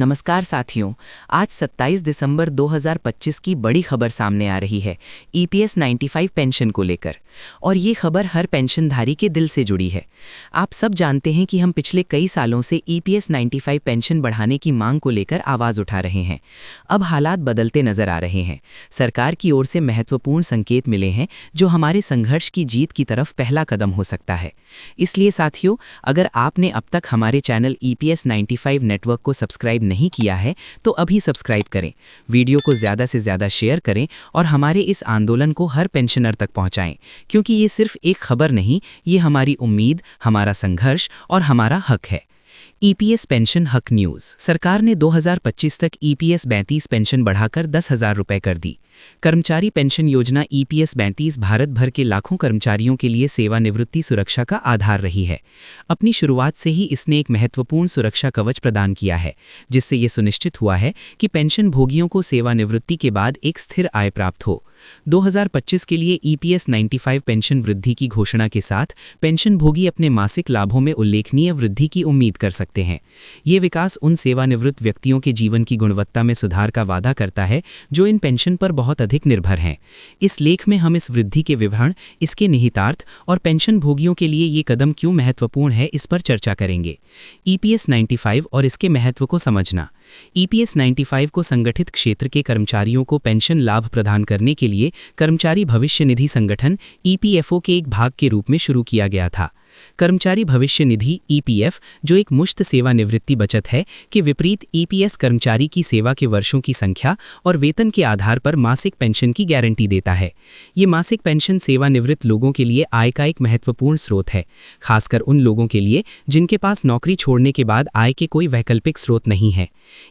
नमस्कार साथियों, आज 27 दिसंबर 2025 की बड़ी खबर सामने आ रही है ईपीएस 95 पेंशन को लेकर। और ये खबर हर पेंशनधारी के दिल से जुड़ी है। आप सब जानते हैं कि हम पिछले कई सालों से ईपीएस 95 पेंशन बढ़ाने की मांग को लेकर आवाज़ उठा रहे हैं। अब हालात बदलते नजर आ रहे हैं। सरकार की ओर से महत्वपूर्ण संकेत मिले हैं जो हमारे संघर्ष की जीत की तरफ पहला कदम हो सकता है। इसलिए साथियों, अगर आपने अब तक हमारे चैनल ईपीएस 95 नेटवर्क को सब्सक्राइब नहीं किया है तो अभी सब्सक्राइब करें, वीडियो को ज़्यादा से ज़्यादा शेयर करें और हमारे इस आंदोलन को हर पेंशनर तक पहुंचाएं, क्योंकि ये सिर्फ एक खबर नहीं, ये हमारी उम्मीद, हमारा संघर्ष और हमारा हक है। ईपीएस पेंशन हक न्यूज़। सरकार ने 2025 तक ईपीएस 32 पेंशन बढ़ाकर 10,000 रुपये कर दी। कर्मचारी पेंशन योजना ईपीएस 32 भारत भर के लाखों कर्मचारियों के लिए सेवानिवृत्ति सुरक्षा का आधार रही है। अपनी शुरुआत से ही इसने एक महत्वपूर्ण सुरक्षा कवच प्रदान किया है, जिससे ये सुनिश्चित हुआ है कि पेंशन भोगियों को सेवानिवृत्ति के बाद एक स्थिर आय प्राप्त हो। 2025 के लिए ईपीएस 95 पेंशन वृद्धि की घोषणा के साथ पेंशन भोगी अपने मासिक लाभों में उल्लेखनीय वृद्धि की उम्मीद कर सकते हैं। ये विकास उन सेवानिवृत्त व्यक्तियों के जीवन की गुणवत्ता में सुधार का वादा करता है जो इन पेंशन पर बहुत अधिक निर्भर हैं। इस लेख में हम इस वृद्धि के विवरण, इसके निहितार्थ और पेंशन भोगियों के लिए ये कदम क्यों महत्वपूर्ण है, इस पर चर्चा करेंगे। ईपीएस 95 और इसके महत्व को समझना। ईपीएस 95 को संगठित क्षेत्र के कर्मचारियों को पेंशन लाभ प्रदान करने के लिए कर्मचारी भविष्य निधि संगठन ईपीएफओ के एक भाग के रूप में शुरू किया गया था। कर्मचारी भविष्य निधि ईपीएफ, जो एक मुश्त सेवानिवृत्ति बचत है, के विपरीत ईपीएस कर्मचारी की सेवा के वर्षों की संख्या और वेतन के आधार पर मासिक पेंशन की गारंटी देता है। ये मासिक पेंशन सेवानिवृत्त लोगों के लिए आय का एक महत्वपूर्ण स्रोत है, खासकर उन लोगों के लिए जिनके पास नौकरी छोड़ने के बाद आय के कोई वैकल्पिक स्रोत नहीं है।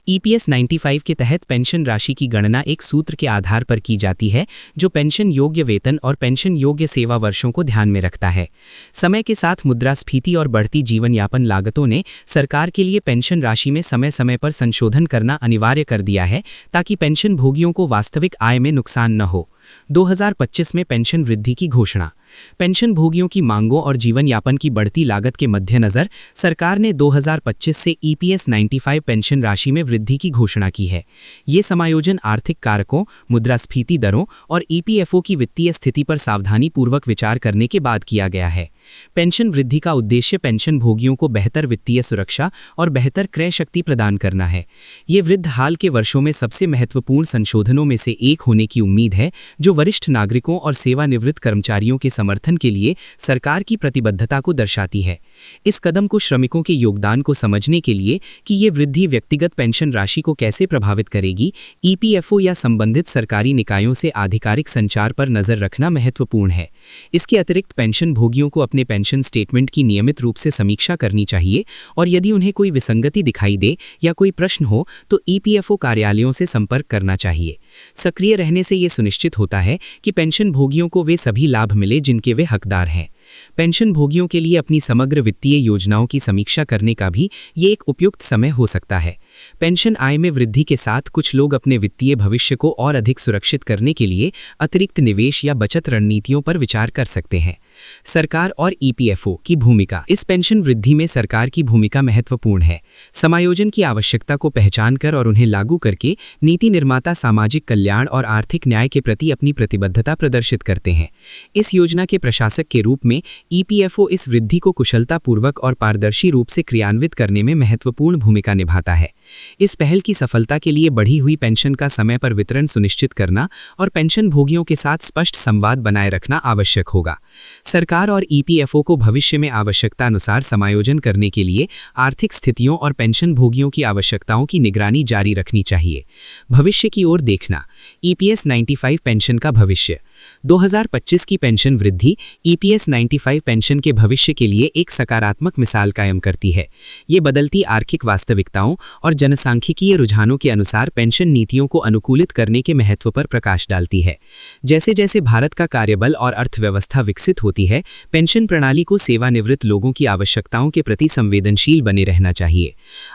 ईपीएस 95 के तहत पेंशन राशि की गणना एक सूत्र के आधार पर की जाती है जो पेंशन योग्य वेतन और पेंशन योग्य सेवा वर्षों को ध्यान में रखता है। समय के साथ मुद्रास्फीति और बढ़ती जीवन यापन लागतों ने सरकार के लिए पेंशन राशि में समय समय पर संशोधन करना अनिवार्य कर दिया है, ताकि पेंशन भोगियों को वास्तविक आय में नुकसान न हो। 2025 में पेंशन वृद्धि की घोषणा। पेंशन भोगियों की मांगों और जीवन यापन की बढ़ती लागत के मद्देनजर सरकार ने 2025 से ईपीएस 95 पेंशन राशि में वृद्धि की घोषणा की है। ये समायोजन आर्थिक कारकों, मुद्रास्फीति दरों और ईपीएफओ की वित्तीय स्थिति पर सावधानीपूर्वक विचार करने के बाद किया गया है। पेंशन वृद्धि का उद्देश्य पेंशन भोगियों को बेहतर वित्तीय सुरक्षा और बेहतर क्रय शक्ति प्रदान करना है। ये वृद्धि हाल के वर्षों में सबसे महत्वपूर्ण संशोधनों में से एक होने की उम्मीद है, जो वरिष्ठ नागरिकों और सेवानिवृत्त कर्मचारियों के समर्थन के लिए सरकार की प्रतिबद्धता को दर्शाती है। इस कदम को श्रमिकों के योगदान को समझने के लिए कि ये वृद्धि व्यक्तिगत पेंशन राशि को कैसे प्रभावित करेगी, ईपीएफओ या संबंधित सरकारी निकायों से आधिकारिक संचार पर नजर रखना महत्वपूर्ण है। इसके अतिरिक्त पेंशन भोगियों को अपने पेंशन स्टेटमेंट की नियमित रूप से समीक्षा करनी चाहिए और यदि उन्हें कोई विसंगति दिखाई दे या कोई प्रश्न हो तो ईपीएफओ कार्यालयों से संपर्क करना चाहिए। सक्रिय रहने से ये सुनिश्चित होता है कि पेंशन भोगियों को वे सभी लाभ मिले जिनके वे हकदार हैं। पेंशन भोगियों के लिए अपनी समग्र वित्तीय योजनाओं की समीक्षा करने का भी ये एक उपयुक्त समय हो सकता है। पेंशन आय में वृद्धि के साथ कुछ लोग अपने वित्तीय भविष्य को और अधिक सुरक्षित करने के लिए अतिरिक्त निवेश या बचत रणनीतियों पर विचार कर सकते हैं। सरकार और ईपीएफओ की भूमिका। इस पेंशन वृद्धि में सरकार की भूमिका महत्वपूर्ण है। समायोजन की आवश्यकता को पहचान कर और उन्हें लागू करके नीति निर्माता सामाजिक कल्याण और आर्थिक न्याय के प्रति अपनी प्रतिबद्धता प्रदर्शित करते हैं। इस योजना के प्रशासक के रूप में ईपीएफओ इस वृद्धि को कुशलतापूर्वक और पारदर्शी रूप से क्रियान्वित करने में महत्वपूर्ण भूमिका निभाता है। इस पहल की सफलता के लिए बढ़ी हुई पेंशन का समय पर वितरण सुनिश्चित करना और पेंशन भोगियों के साथ स्पष्ट संवाद बनाए रखना आवश्यक होगा। सरकार और ईपीएफओ को भविष्य में आवश्यकता अनुसार समायोजन करने के लिए आर्थिक स्थितियों और पेंशन भोगियों की आवश्यकताओं की निगरानी जारी रखनी चाहिए। भविष्य की ओर देखना। ईपीएस 95 पेंशन का भविष्य। 2025 की पेंशन वृद्धि ईपीएस 95 पेंशन के भविष्य के लिए एक सकारात्मक मिसाल कायम करती है। ये बदलती आर्थिक वास्तविकताओं और जनसांख्यिकीय रुझानों के अनुसार पेंशन नीतियों को अनुकूलित करने के महत्व पर प्रकाश डालती है। जैसे जैसे भारत का कार्यबल और अर्थव्यवस्था विकसित होती है, पेंशन प्रणाली को सेवानिवृत्त लोगों की आवश्यकताओं के प्रति संवेदनशील बने रहना चाहिए।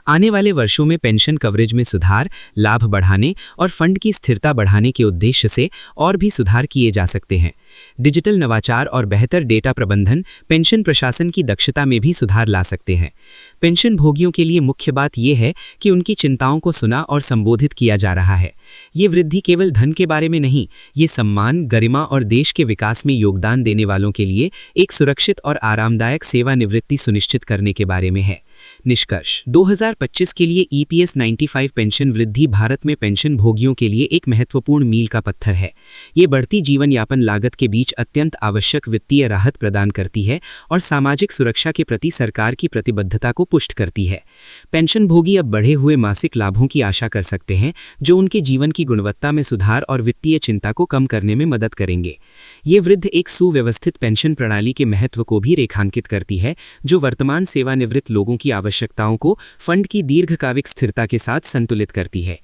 आने वाले वर्षों में पेंशन कवरेज में सुधार, लाभ बढ़ाने और फंड की स्थिरता बढ़ाने के उद्देश्य से और भी सुधार किए जा सकते हैं। डिजिटल नवाचार और बेहतर डेटा प्रबंधन पेंशन प्रशासन की दक्षता में भी सुधार ला सकते हैं। पेंशन भोगियों के लिए मुख्य बात यह है कि उनकी चिंताओं को सुना और संबोधित किया जा रहा है। ये वृद्धि केवल धन के बारे में नहीं, ये सम्मान, गरिमा और देश के विकास में योगदान देने वालों के लिए एक सुरक्षित और आरामदायक सेवानिवृत्ति सुनिश्चित करने के बारे में है। निष्कर्ष 2025 के लिए EPS 95 पेंशन वृद्धि भारत में पेंशन भोगियों के लिए एक महत्वपूर्ण मील का पत्थर है। ये बढ़ती जीवन यापन लागत के बीच अत्यंत आवश्यक वित्तीय राहत प्रदान करती है और सामाजिक सुरक्षा के प्रति सरकार की प्रतिबद्धता को पुष्ट करती है। पेंशन भोगी अब बढ़े हुए मासिक लाभों की आशा कर सकते हैं, जो उनके जीवन की गुणवत्ता में सुधार और वित्तीय चिंता को कम करने में मदद करेंगे। ये वृद्धि एक सुव्यवस्थित पेंशन प्रणाली के महत्व को भी रेखांकित करती है, जो वर्तमान सेवानिवृत्त लोगों की आवश्यकताओं को फंड की दीर्घकालिक स्थिरता के साथ संतुलित करती है।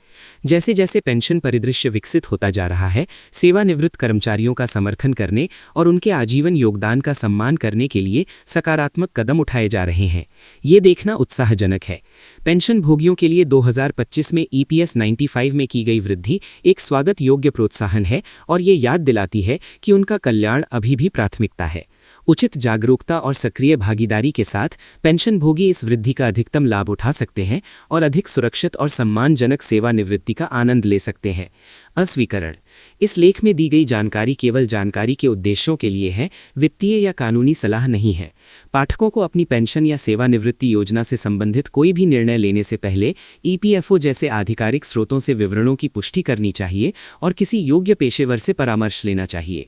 जैसे जैसे पेंशन परिदृश्य विकसित होता जा रहा है, सेवानिवृत्त कर्मचारियों का समर्थन करने और उनके आजीवन योगदान का सम्मान करने के लिए सकारात्मक कदम उठाए जा रहे हैं। ये देखना उत्साहजनक है। पेंशन भोगियों के लिए 2025 में EPS 95 में की गई वृद्धि एक स्वागत योग्य प्रोत्साहन है और ये याद दिलाती है कि उनका कल्याण अभी भी प्राथमिकता है। उचित जागरूकता और सक्रिय भागीदारी के साथ पेंशन भोगी इस वृद्धि का अधिकतम लाभ उठा सकते हैं और अधिक सुरक्षित और सम्मानजनक सेवानिवृत्ति का आनंद ले सकते हैं। अस्वीकरण: इस लेख में दी गई जानकारी केवल जानकारी के उद्देश्यों के लिए है, वित्तीय या कानूनी सलाह नहीं है। पाठकों को अपनी पेंशन या सेवानिवृत्ति योजना से संबंधित कोई भी निर्णय लेने से पहले EPFO जैसे आधिकारिक स्रोतों से विवरणों की पुष्टि करनी चाहिए और किसी योग्य पेशेवर से परामर्श लेना चाहिए।